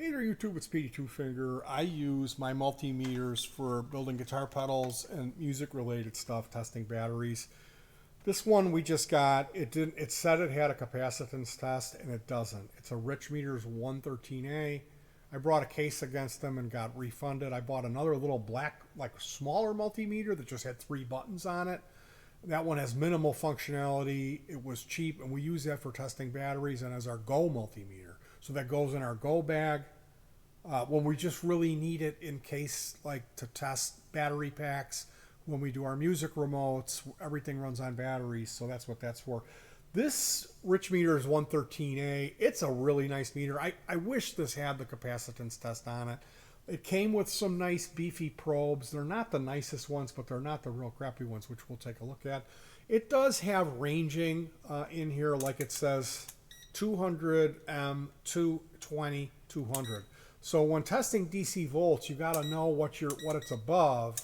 Hey there, YouTube. It's Petey Two Finger. I use my multimeters for building guitar pedals and music-related stuff, testing batteries. This one we just got, it didn't. It said it had a capacitance test, and it doesn't. It's a Rich Meters 113A. I brought a case against them and got refunded. I bought another little black, like smaller multimeter that just had 3 buttons on it. That one has minimal functionality. It was cheap, and we use that for testing batteries and as our Go multimeter. So that goes in our Go bag when we just really need it in case, like to test battery packs. When we do our music remotes, everything runs on batteries, so that's what that's for. This Rich Meter is 113A. It's a really nice meter. I wish this had the capacitance test on it. It came with some nice beefy probes. They're not the nicest ones, but they're not the real crappy ones, which we'll take a look at. It does have ranging in here, like it says 200 M, 220, 200. So when testing DC volts, you got to know what it's above.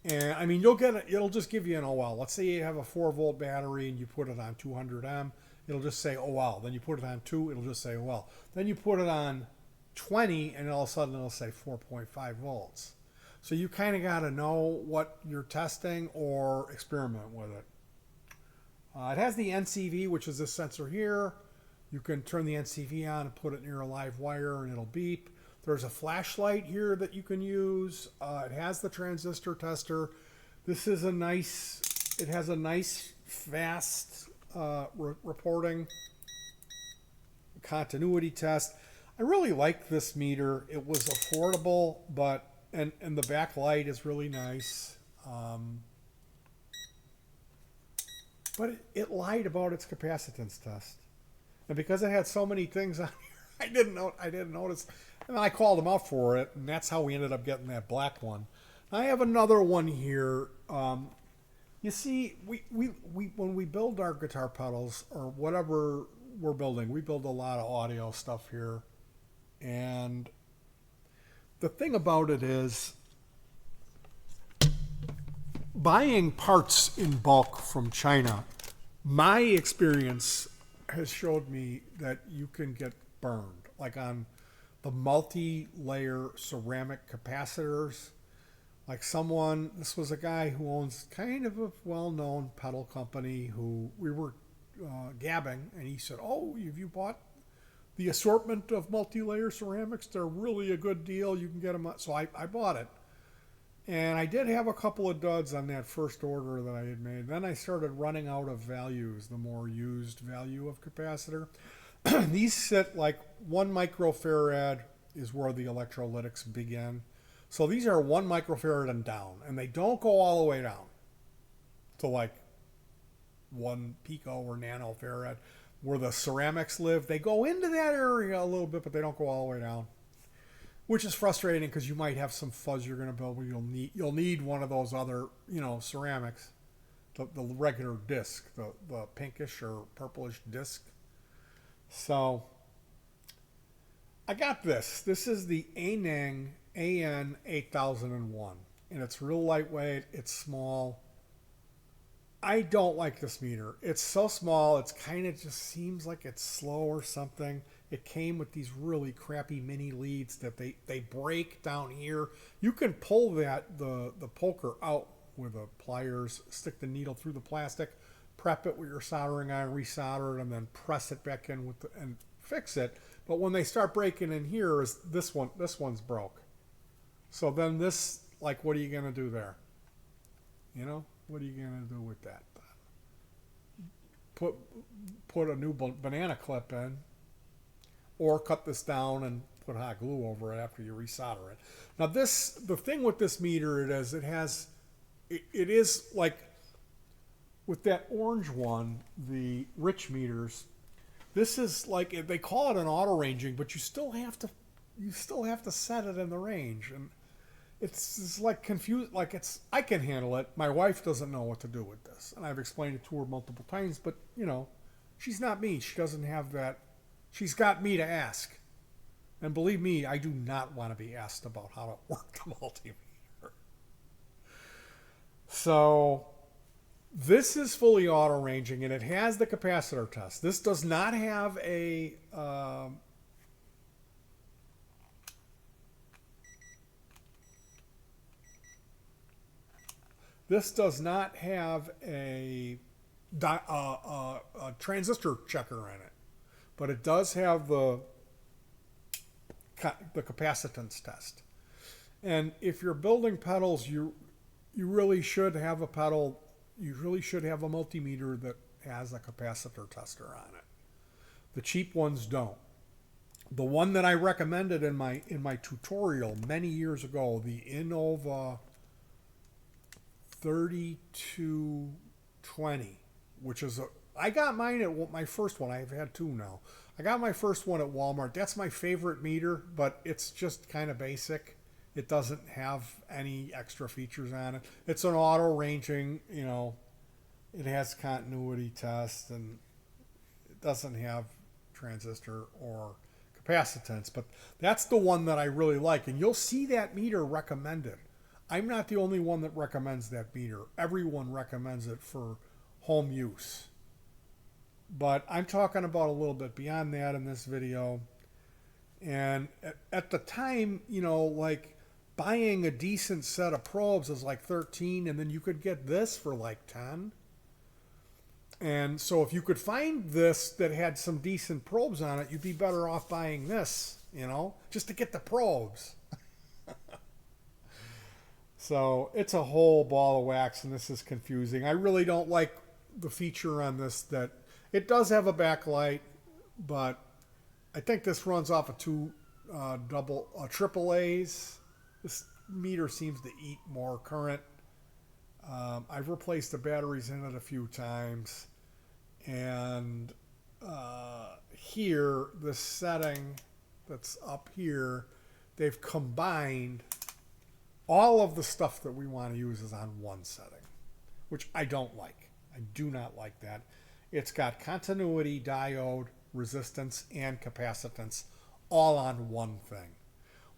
And I mean, it'll just give you an OL. Let's say you have a 4-volt battery and you put it on 200 M, it'll just say OL. Then you put it on 2, it'll just say OL. Then you put it on 20 and all of a sudden it'll say 4.5 volts. So you kind of got to know what you're testing or experiment with it. It has the NCV, which is this sensor here. You can turn the NCV on and put it near a live wire and it'll beep. There's a flashlight here that you can use. It has the transistor tester. This is it has a nice fast reporting continuity test. I really like this meter. It was affordable, and the backlight is really nice. But it lied about its capacitance test. And because it had so many things on here, I didn't notice. And I called them out for it, and that's how we ended up getting that black one. I have another one here. You see, we when we build our guitar pedals or whatever we're building, we build a lot of audio stuff here. And the thing about it is, buying parts in bulk from China, my experience has showed me that you can get burned. Like on the multi-layer ceramic capacitors. Like this was a guy who owns kind of a well-known pedal company who we were gabbing, and he said, "Oh, have you bought the assortment of multi-layer ceramics? They're really a good deal. You can get them." So I bought it. And I did have a couple of duds on that first order that I had made. Then I started running out of values, the more used value of capacitor. These sit like 1 microfarad is where the electrolytics begin. So these are 1 microfarad and down. And they don't go all the way down to like 1 pico or nanofarad where the ceramics live. They go into that area a little bit, but they don't go all the way down. Which is frustrating because you might have some fuzz you're going to build where you'll need one of those other, ceramics, the regular disc, the pinkish or purplish disc. So I got this. This is the Aneng AN 8001, and it's real lightweight. It's small. I don't like this meter. It's so small. It's kind of just seems like it's slow or something. It came with these really crappy mini leads that they break down here. You can pull the poker out with the pliers, stick the needle through the plastic, prep it with your soldering iron, resolder it, and then press it back in and fix it. But when they start breaking in here, is this one's broke. So then this, like, what are you gonna do there? What are you gonna do with that? Put a new banana clip in. Or cut this down and put hot glue over it after you resolder it. Now the thing with this meter, it is like with that orange one, the Rich Meters, this is like, they call it an auto ranging, but you still have to set it in the range. And it's like confused, like I can handle it. My wife doesn't know what to do with this. And I've explained it to her multiple times, but she's not me. She doesn't have that. She's got me to ask. And believe me, I do not want to be asked about how to work the multimeter. So this is fully auto ranging, and it has the capacitor test. This does not have a This does not have a transistor checker in it, but it does have the capacitance test. And if you're building pedals, you really should have a pedal. You really should have a multimeter that has a capacitor tester on it. The cheap ones don't. The one that I recommended in my tutorial many years ago, the Innova 3220, which is I got mine at my first one. I've had two now. I got my first one at Walmart. That's my favorite meter, but it's just kind of basic. It doesn't have any extra features on it. It's an auto ranging, it has continuity test, and it doesn't have transistor or capacitance, but that's the one that I really like. And you'll see that meter recommended. I'm not the only one that recommends that meter. Everyone recommends it for home use. But I'm talking about a little bit beyond that in this video. And at the time, like buying a decent set of probes is like 13, and then you could get this for like 10. And so if you could find this that had some decent probes on it, you'd be better off buying this, just to get the probes. So it's a whole ball of wax, and this is confusing. I really don't like the feature on this that it does have a backlight, but I think this runs off of two triple A's. This meter seems to eat more current. I've replaced the batteries in it a few times. And here, the setting that's up here, they've combined all of the stuff that we want to use is on one setting, which I don't like. I do not like that. It's got continuity, diode, resistance, and capacitance all on one thing.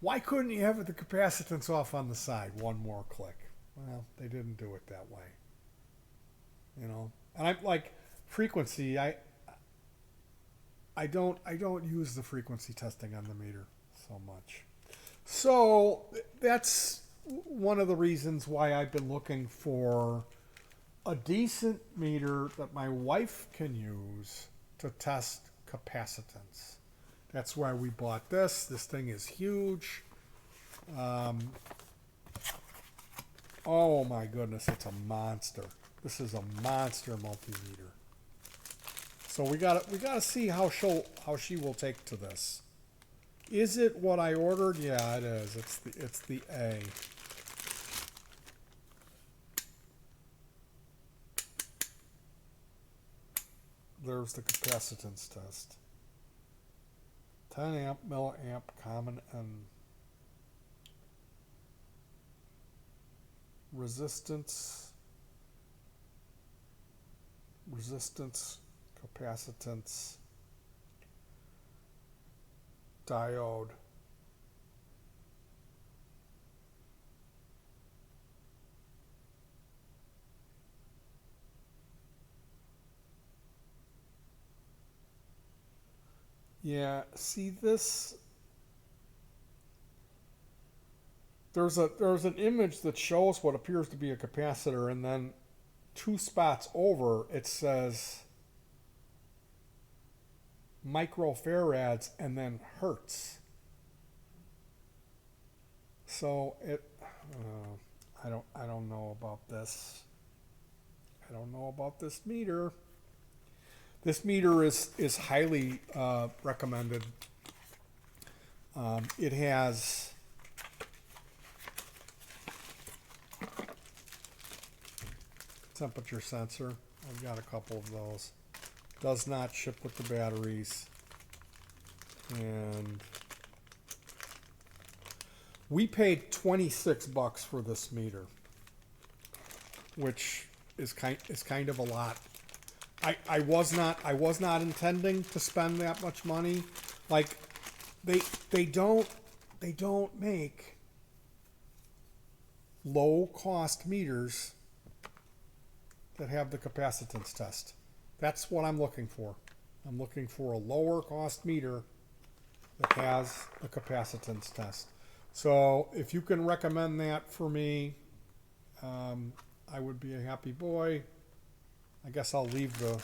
Why couldn't you have the capacitance off on the side? One more click. Well, they didn't do it that way. And I'm like frequency. I don't use the frequency testing on the meter so much. So that's one of the reasons why I've been looking for a decent meter that my wife can use to test capacitance. That's why we bought this. This thing is huge. Oh my goodness, it's a monster. This is a monster multimeter. So we gotta see how she will take to this. Is it what I ordered? Yeah, it is. It's the A. There's the capacitance test. 10 amp, milliamp, common, and resistance, capacitance, diode. Yeah, see this. There's an image that shows what appears to be a capacitor, and then 2 spots over it says microfarads and then hertz. So I don't know about this. I don't know about this meter. This meter is highly recommended. It has temperature sensor. I've got a couple of those. Does not ship with the batteries. And we paid $26 for this meter, which is kind of a lot. I was not intending to spend that much money. Like they don't make low cost meters that have the capacitance test. That's what I'm looking for. I'm looking for a lower cost meter that has a capacitance test. So if you can recommend that for me, I would be a happy boy. I guess I'll leave the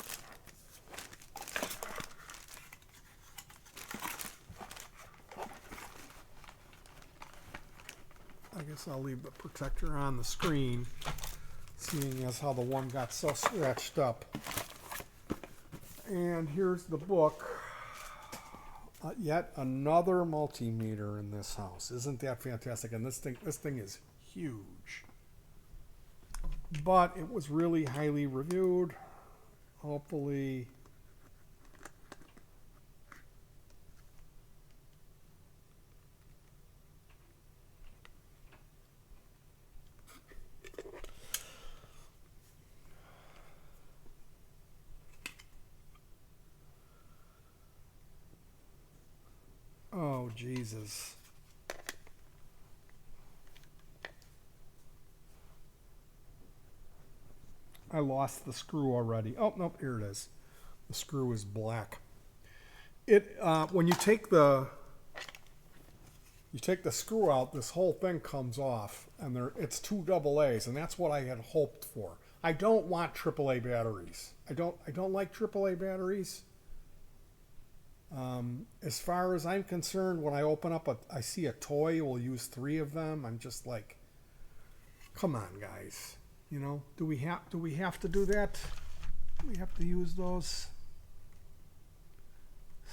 protector on the screen, seeing as how the one got so scratched up. And here's the book. Yet another multimeter in this house. Isn't that fantastic? And this thing is huge. But it was really highly reviewed. Hopefully oh, Jesus. I lost the screw already. Oh, no, here it is. The screw is black. It when you take the screw out, this whole thing comes off, and it's two AA's, and that's what I had hoped for. I don't want AAA batteries. I don't like AAA batteries. As far as I'm concerned, when I open up I see a toy, we'll use 3 of them. I'm just like, come on, guys. You know, do we have to do that? Do we have to use those?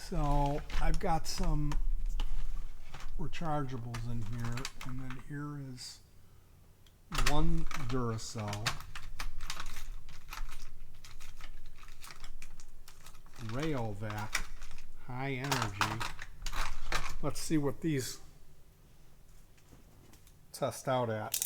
So I've got some rechargeables in here, and then here is one Duracell, Rayovac, high energy. Let's see what these test out at.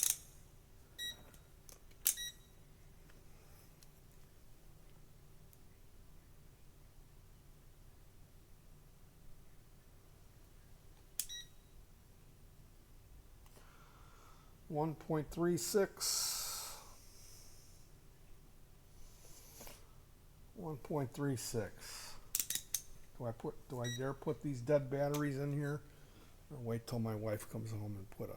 One 1.36. 1.36. Do I dare put these dead batteries in here? Or wait till my wife comes home and put a...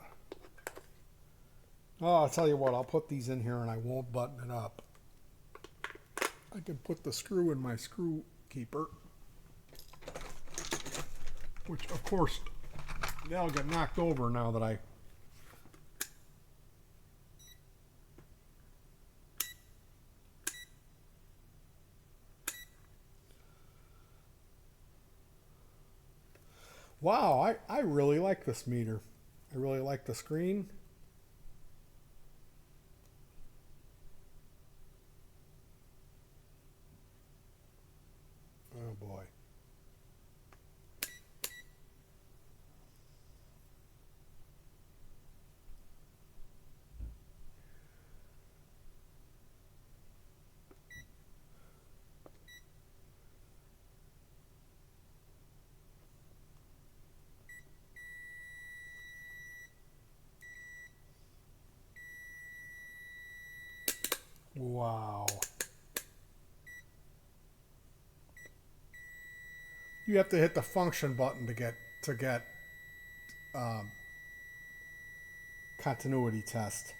Oh, I'll tell you what, I'll put these in here and I won't button it up. I can put the screw in my screw keeper. Which, of course, that'll get knocked over now that I... Wow, I really like this meter. I really like the screen. Oh boy. Wow. You have to hit the function button to get continuity test.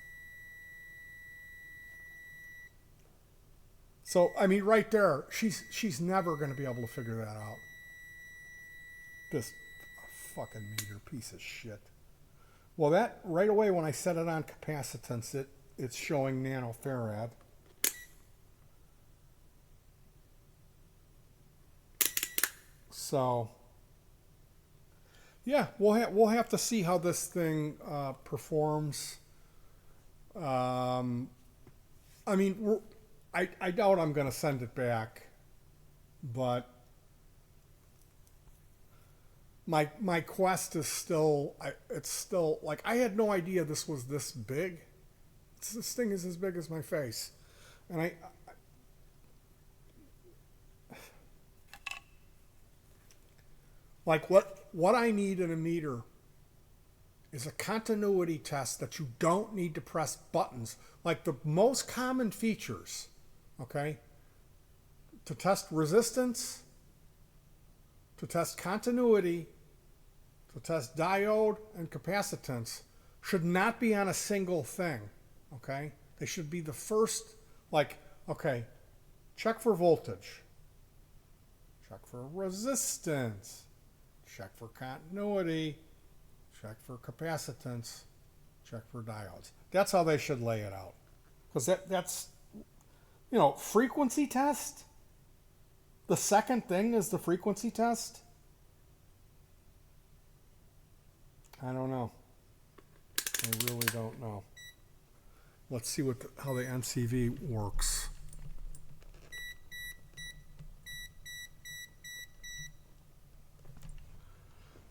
So I mean, right there, she's never going to be able to figure that out. This fucking meter piece of shit. Well, that right away when I set it on capacitance, it's showing nanofarad. So, yeah, we'll have to see how this thing performs. I mean, I doubt I'm going to send it back, but my quest is still it's still like I had no idea this was this big. This thing is as big as my face, and I like what I need in a meter is a continuity test that you don't need to press buttons. Like the most common features, okay, to test resistance, to test continuity, to test diode and capacitance should not be on a single thing, okay? They should be the first, like, okay, check for voltage, check for resistance, check for continuity, check for capacitance, check for diodes. That's how they should lay it out. Because that's, frequency test. The second thing is the frequency test. I don't know. I really don't know. Let's see how the NCV works.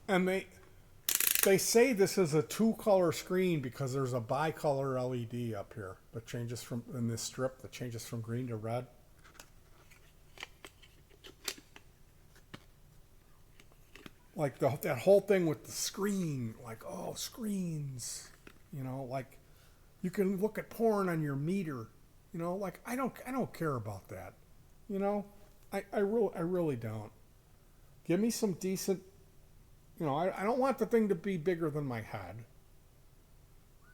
And they say this is a 2-color screen because there's a bicolor LED up here that changes in this strip that changes from green to red. Like that whole thing with the screen, like, oh, screens, like you can look at porn on your meter, like I don't care about that, I really don't. Give me some decent, I don't want the thing to be bigger than my head.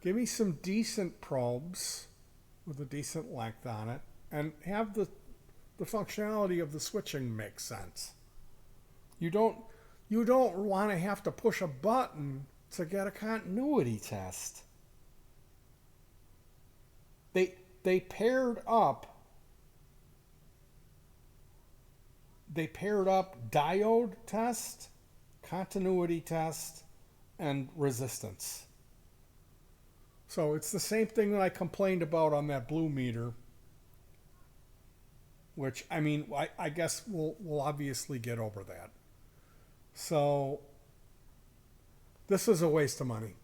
Give me some decent probes with a decent length on it, and have the functionality of the switching make sense. You don't want to have to push a button to get a continuity test. They paired up diode test, continuity test, and resistance. So it's the same thing that I complained about on that blue meter, which, I guess we'll obviously get over that. So this is a waste of money.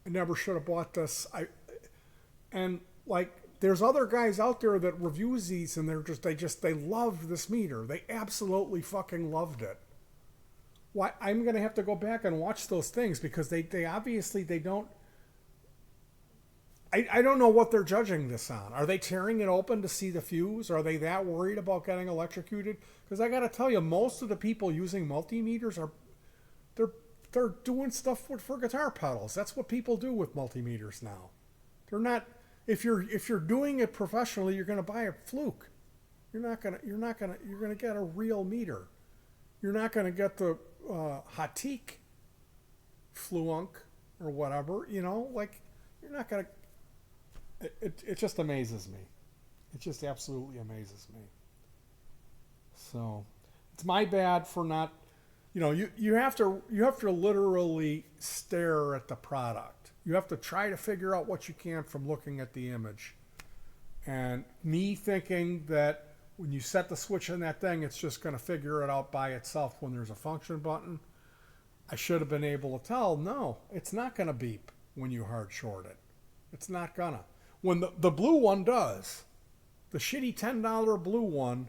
I never should have bought this. There's other guys out there that reviews these, and they love this meter. They absolutely fucking loved it. Why? I'm gonna have to go back and watch those things because they obviously they don't. I don't know what they're judging this on. Are they tearing it open to see the fuse? Are they that worried about getting electrocuted? Because I got to tell you, most of the people using multimeters they're doing stuff for guitar pedals. That's what people do with multimeters now. They're not. If you're doing it professionally, you're going to buy a Fluke. You're going to get a real meter. You're not going to get the Hatik Fluunk or whatever. You're not going to. It just amazes me. It just absolutely amazes me. So it's my bad for not, you have to literally stare at the product. You have to try to figure out what you can from looking at the image. And me thinking that when you set the switch in that thing, it's just going to figure it out by itself when there's a function button. I should have been able to tell, no, it's not going to beep when you hard short it. It's not gonna. When the blue one does, the shitty $10 blue one,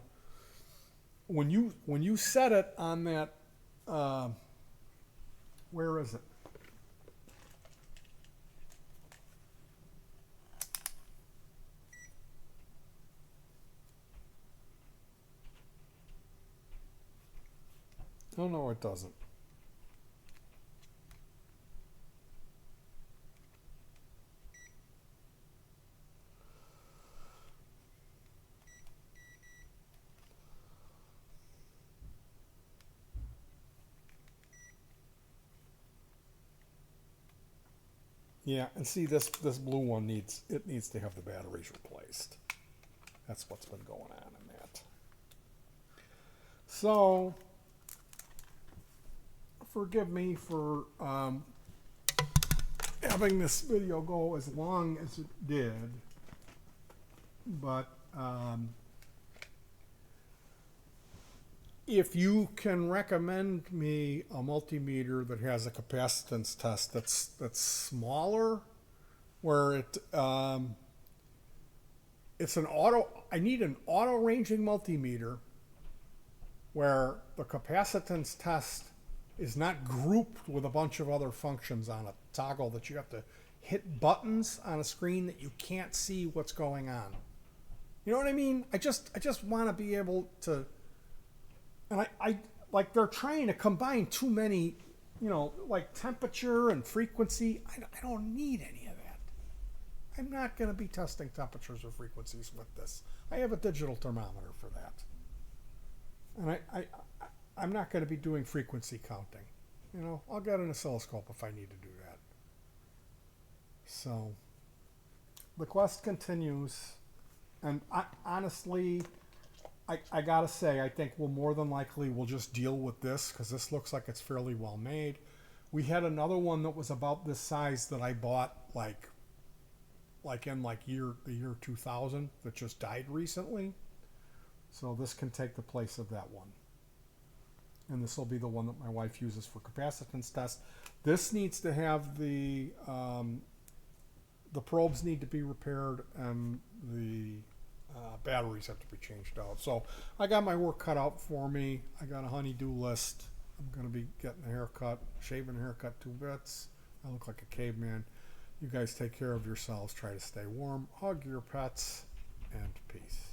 when you set it on that, where is it? Oh no, it doesn't. Yeah, and see this blue one needs to have the batteries replaced. That's what's been going on in that. So forgive me for having this video go as long as it did, but if you can recommend me a multimeter that has a capacitance test that's smaller, where it's an auto, I need an auto ranging multimeter where the capacitance test is not grouped with a bunch of other functions on a toggle that you have to hit buttons on a screen that you can't see what's going on. You know what I mean? I just want to be able to. And I like they're trying to combine too many, like temperature and frequency. I don't need any of that. I'm not going to be testing temperatures or frequencies with this. I have a digital thermometer for that. And I'm not going to be doing frequency counting. You know, I'll get an oscilloscope if I need to do that. So, the quest continues. And honestly, I gotta say, I think we'll just deal with this because this looks like it's fairly well made. We had another one that was about this size that I bought like in the year 2000 that just died recently. So this can take the place of that one. And this will be the one that my wife uses for capacitance tests. This needs to have the probes need to be repaired and the batteries have to be changed out. So I got my work cut out for me. I got a honey-do list. I'm going to be getting a haircut, shaving a haircut 2 bits. I look like a caveman. You guys take care of yourselves. Try to stay warm. Hug your pets. And peace.